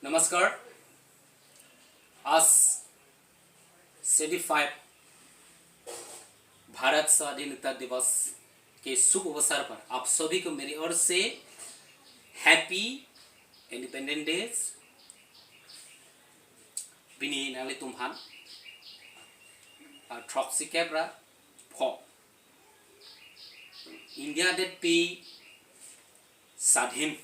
नमस्कार। आज 75 भारत स्वाधीनता दिवस के शुभ अवसर पर आप सभी को मेरी ओर से हैप्पी इंडिपेंडेंस डे। बिनी नाले तुम्हान ट्रॉक्सी कैब्रा फॉ इंडिया डेट पी स्वाधीन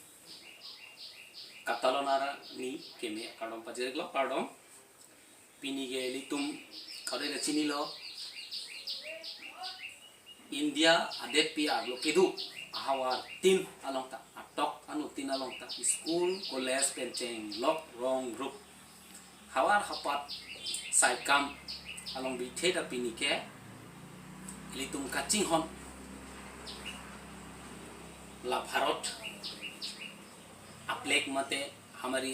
Katalonara ni keme kardom pajeglo kardom pini ge litum kare chini lo India adet pi aglo kedu ahawar tin alongta atok anu tin alongta school college pencheng lok wrong group hawar hapat sai kam along bi theda pini ke litum kaching hon la Bharat अपलेक मते हमारी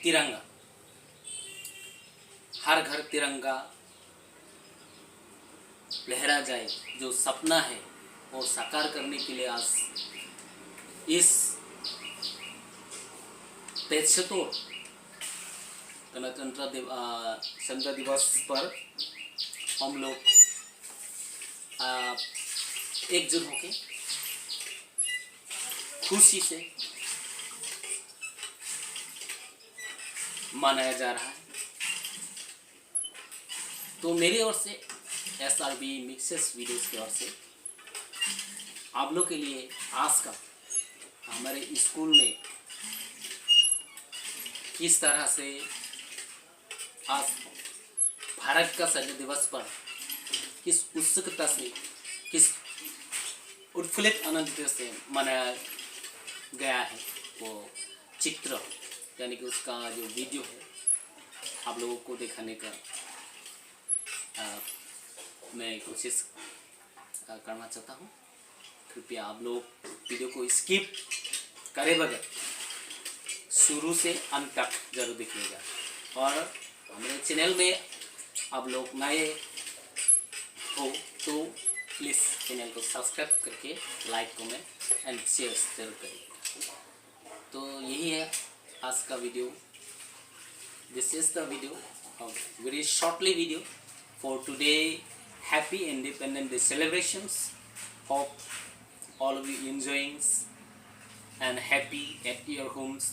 तिरंगा हर घर तिरंगा लहरा जाए जो सपना है वो साकार करने के लिए आज इस 73 गणतंत्र दिवस पर हम लोग एकजुट होके खुशी से मनाया जा रहा है। तो मेरी ओर से SRB मिक्सेस वीडियोस की ओर से आप लोग के लिए आज का हमारे स्कूल में किस तरह से आज भारत का स्वाधीनता दिवस पर किस उत्सुकता से किस उत्फुल्लित आनंद से मनाया गया है वो चित्र यानी कि उसका जो वीडियो है आप लोगों को दिखाने का मैं कोशिश करना चाहता हूँ। कृपया आप लोग वीडियो को स्किप करे बगैर शुरू से अंत तक जरूर देखिएगा और हमारे चैनल में आप लोग नए हो तो प्लीज़ चैनल को सब्सक्राइब करके लाइक कमेंट एंड शेयर जरूर करिए। तो यही है आज का video. This is the video very shortly video for today happy independence day celebrations. Hope all of you enjoying and happy at your homes